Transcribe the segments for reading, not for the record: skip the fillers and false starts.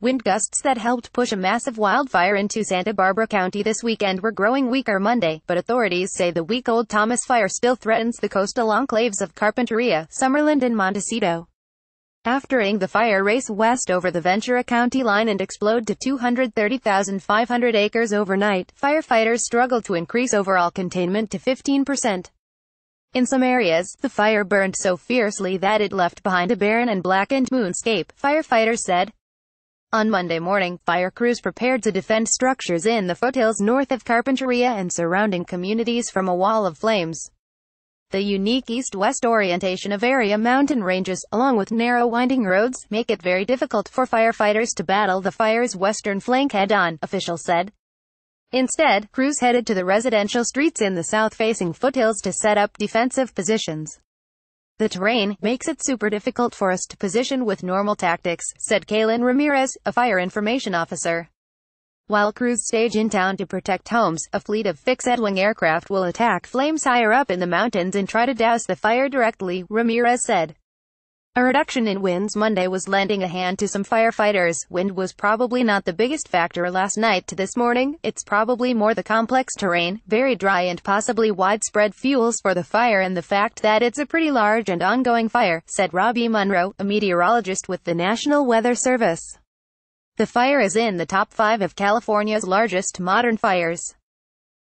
Wind gusts that helped push a massive wildfire into Santa Barbara County this weekend were growing weaker Monday, but authorities say the week-old Thomas fire still threatens the coastal enclaves of Carpinteria, Summerland and Montecito. After the fire race west over the Ventura County line and explode to 230,500 acres overnight, firefighters struggled to increase overall containment to 15%. In some areas, the fire burned so fiercely that it left behind a barren and blackened moonscape, firefighters said. On Monday morning, fire crews prepared to defend structures in the foothills north of Carpinteria and surrounding communities from a wall of flames. The unique east-west orientation of area mountain ranges, along with narrow winding roads, make it very difficult for firefighters to battle the fire's western flank head-on, officials said. Instead, crews headed to the residential streets in the south-facing foothills to set up defensive positions. The terrain makes it super difficult for us to position with normal tactics, said Kaylin Ramirez, a fire information officer. While crews stage in town to protect homes, a fleet of fixed-wing aircraft will attack flames higher up in the mountains and try to douse the fire directly, Ramirez said. A reduction in winds Monday was lending a hand to some firefighters. Wind was probably not the biggest factor last night to this morning. It's probably more the complex terrain, very dry and possibly widespread fuels for the fire and the fact that it's a pretty large and ongoing fire, said Robbie Monroe, a meteorologist with the National Weather Service. The fire is in the top 5 of California's largest modern fires.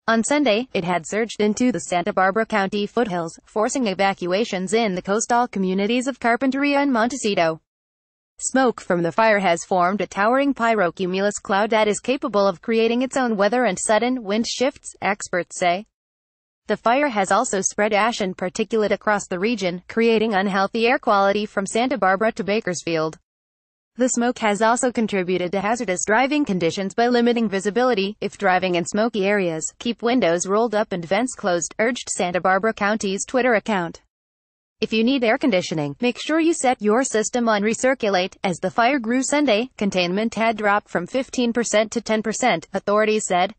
On Sunday, it had surged into the Santa Barbara County foothills, forcing evacuations in the coastal communities of Carpinteria and Montecito. Smoke from the fire has formed a towering pyrocumulus cloud that is capable of creating its own weather and sudden wind shifts, experts say. The fire has also spread ash and particulate across the region, creating unhealthy air quality from Santa Barbara to Bakersfield. The smoke has also contributed to hazardous driving conditions by limiting visibility. If driving in smoky areas, keep windows rolled up and vents closed, urged Santa Barbara County's Twitter account. If you need air conditioning, make sure you set your system on recirculate. As the fire grew Sunday, containment had dropped from 15% to 10%, authorities said.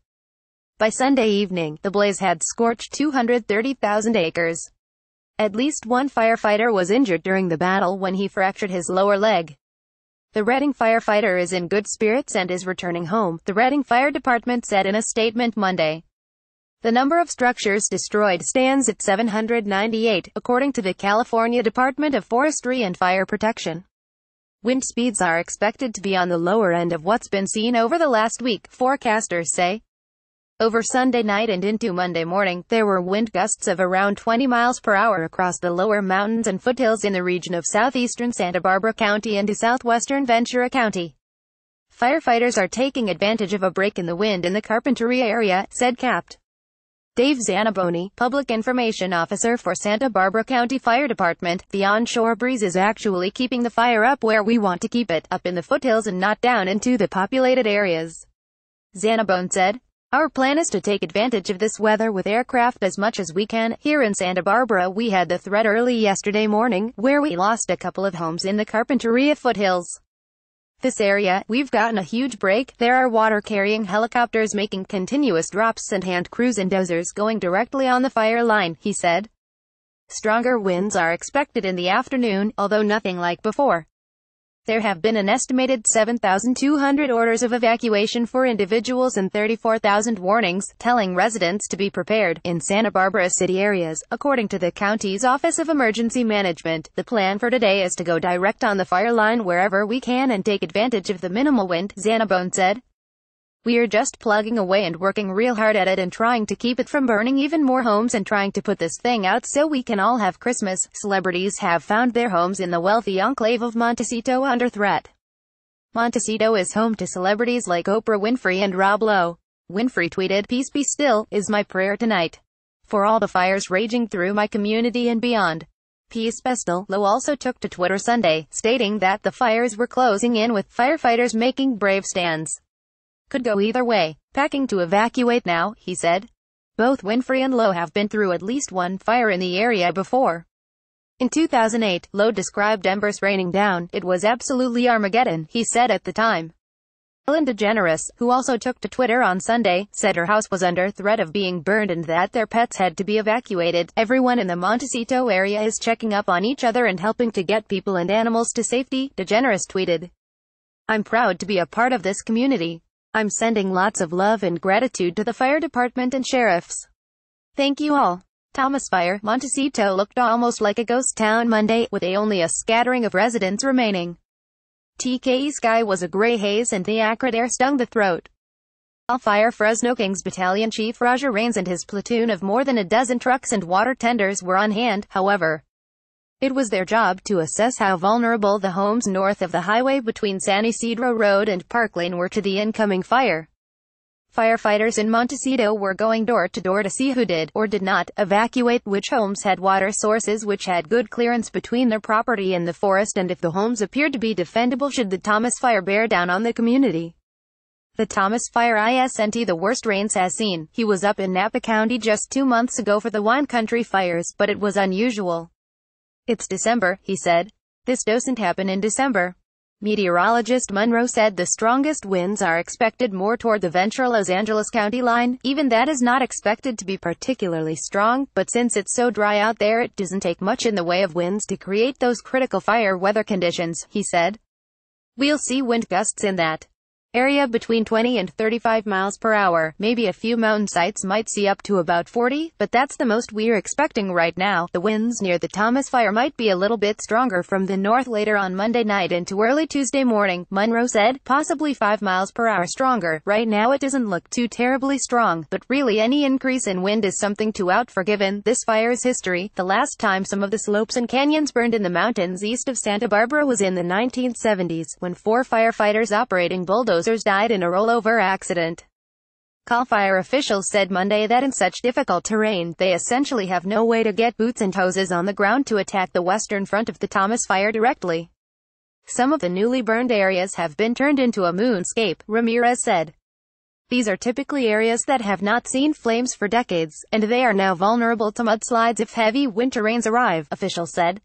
By Sunday evening, the blaze had scorched 230,000 acres. At least one firefighter was injured during the battle when he fractured his lower leg. The Redding firefighter is in good spirits and is returning home, the Redding Fire Department said in a statement Monday. The number of structures destroyed stands at 798, according to the California Department of Forestry and Fire Protection. Wind speeds are expected to be on the lower end of what's been seen over the last week, forecasters say. Over Sunday night and into Monday morning, there were wind gusts of around 20 miles per hour across the lower mountains and foothills in the region of southeastern Santa Barbara County and to southwestern Ventura County. Firefighters are taking advantage of a break in the wind in the Carpinteria area, said Capt. Dave Zanaboni, Public Information Officer for Santa Barbara County Fire Department. The onshore breeze is actually keeping the fire up where we want to keep it, up in the foothills and not down into the populated areas. Zanabone said. Our plan is to take advantage of this weather with aircraft as much as we can. Here in Santa Barbara we had the threat early yesterday morning, where we lost a couple of homes in the Carpinteria foothills. This area, we've gotten a huge break. There are water-carrying helicopters making continuous drops and hand crews and dozers going directly on the fire line, he said. Stronger winds are expected in the afternoon, although nothing like before. There have been an estimated 7,200 orders of evacuation for individuals and 34,000 warnings, telling residents to be prepared in Santa Barbara city areas, according to the county's Office of Emergency Management. The plan for today is to go direct on the fire line wherever we can and take advantage of the minimal wind, Zanabone said. We are just plugging away and working real hard at it and trying to keep it from burning even more homes and trying to put this thing out so we can all have Christmas. Celebrities have found their homes in the wealthy enclave of Montecito under threat. Montecito is home to celebrities like Oprah Winfrey and Rob Lowe. Winfrey tweeted, "Peace be still, is my prayer tonight. For all the fires raging through my community and beyond. Peace be still." Lowe also took to Twitter Sunday, stating that the fires were closing in with firefighters making brave stands. Could go either way. Packing to evacuate now, he said. Both Winfrey and Lowe have been through at least one fire in the area before. In 2008, Lowe described embers raining down. It was absolutely Armageddon, he said at the time. Ellen DeGeneres, who also took to Twitter on Sunday, said her house was under threat of being burned and that their pets had to be evacuated. Everyone in the Montecito area is checking up on each other and helping to get people and animals to safety, DeGeneres tweeted. I'm proud to be a part of this community. I'm sending lots of love and gratitude to the fire department and sheriffs. Thank you all. Thomas Fire, Montecito looked almost like a ghost town Monday, with only a scattering of residents remaining. TKE sky was a gray haze and the acrid air stung the throat. Fire Fresno Kings Battalion Chief Roger Rains and his platoon of more than a dozen trucks and water tenders were on hand, however. It was their job to assess how vulnerable the homes north of the highway between San Isidro Road and Park Lane were to the incoming fire. Firefighters in Montecito were going door to door to see who did, or did not, evacuate, which homes had water sources which had good clearance between their property and the forest, and if the homes appeared to be defendable should the Thomas Fire bear down on the community. The Thomas Fire isn't the worst Rains has seen. He was up in Napa County just 2 months ago for the wine country fires, but it was unusual. It's December, he said. This doesn't happen in December. Meteorologist Monroe said the strongest winds are expected more toward the Ventura-Los Angeles County line. Even that is not expected to be particularly strong, but since it's so dry out there it doesn't take much in the way of winds to create those critical fire weather conditions, he said. We'll see wind gusts in that area between 20 and 35 miles per hour. Maybe a few mountain sites might see up to about 40, but that's the most we're expecting right now. The winds near the Thomas Fire might be a little bit stronger from the north later on Monday night into early Tuesday morning, Monroe said, possibly 5 miles per hour stronger. Right now it doesn't look too terribly strong, but really any increase in wind is something to out for given this fire's history. The last time some of the slopes and canyons burned in the mountains east of Santa Barbara was in the 1970s, when 4 firefighters operating bulldozers died in a rollover accident. Cal Fire officials said Monday that in such difficult terrain, they essentially have no way to get boots and hoses on the ground to attack the western front of the Thomas Fire directly. Some of the newly burned areas have been turned into a moonscape, Ramirez said. These are typically areas that have not seen flames for decades, and they are now vulnerable to mudslides if heavy winter rains arrive, officials said.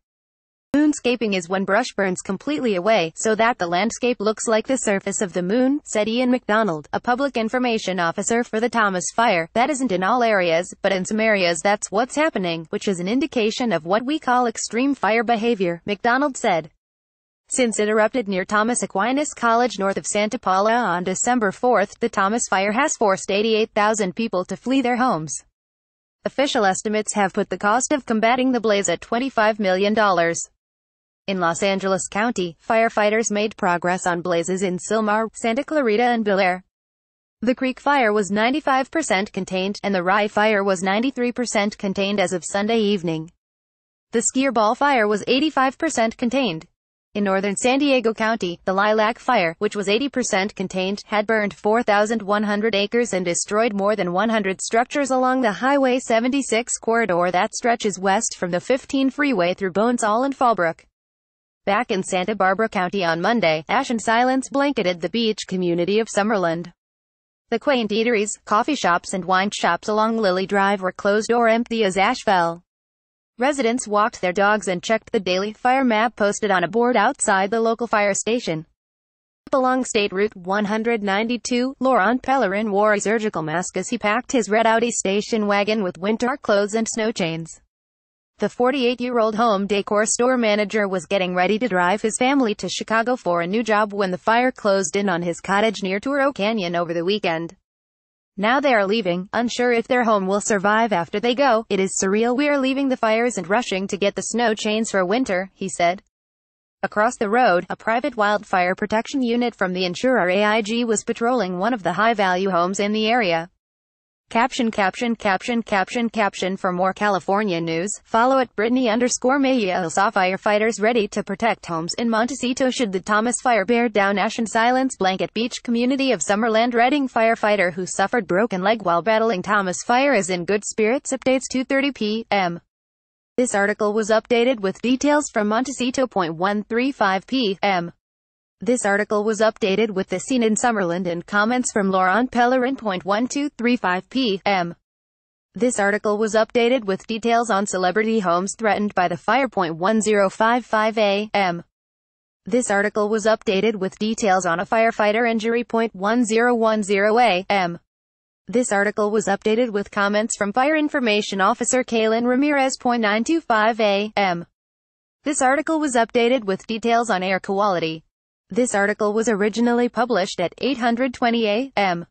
Moonscaping is when brush burns completely away, so that the landscape looks like the surface of the moon, said Ian McDonald, a public information officer for the Thomas Fire. That isn't in all areas, but in some areas that's what's happening, which is an indication of what we call extreme fire behavior, McDonald said. Since it erupted near Thomas Aquinas College north of Santa Paula on December 4, the Thomas Fire has forced 88,000 people to flee their homes. Official estimates have put the cost of combating the blaze at $25 million. In Los Angeles County, firefighters made progress on blazes in Sylmar, Santa Clarita and Bel Air. The Creek Fire was 95% contained, and the Rye Fire was 93% contained as of Sunday evening. The Skirball Fire was 85% contained. In northern San Diego County, the Lilac Fire, which was 80% contained, had burned 4,100 acres and destroyed more than 100 structures along the Highway 76 corridor that stretches west from the 15 freeway through Bonesall and Fallbrook. Back in Santa Barbara County on Monday, ash and silence blanketed the beach community of Summerland. The quaint eateries, coffee shops and wine shops along Lily Drive were closed or empty as ash fell. Residents walked their dogs and checked the daily fire map posted on a board outside the local fire station. Along State Route 192, Laurent Pellerin wore a surgical mask as he packed his red Audi station wagon with winter clothes and snow chains. The 48-year-old home decor store manager was getting ready to drive his family to Chicago for a new job when the fire closed in on his cottage near Turo Canyon over the weekend. Now they are leaving, unsure if their home will survive after they go. It is surreal. We are leaving the fires and rushing to get the snow chains for winter, he said. Across the road, a private wildfire protection unit from the insurer AIG was patrolling one of the high-value homes in the area. Caption. For more California news, follow at Brittany_Mayel. Saw firefighters ready to protect homes in Montecito should the Thomas Fire bear down. Ash and silence blanket beach community of Summerland. Redding firefighter who suffered broken leg while battling Thomas Fire is in good spirits. Updates 2:30 p.m. This article was updated with details from Montecito. 1:35 p.m. This article was updated with the scene in Summerland and comments from Laurent Pellerin. 12:35 p.m. This article was updated with details on celebrity homes threatened by the fire. 10:55 a.m. This article was updated with details on a firefighter injury. 10:10 a.m. This article was updated with comments from Fire Information Officer Kaylin Ramirez. 9:25 a.m. This article was updated with details on air quality. This article was originally published at 8:20 a.m.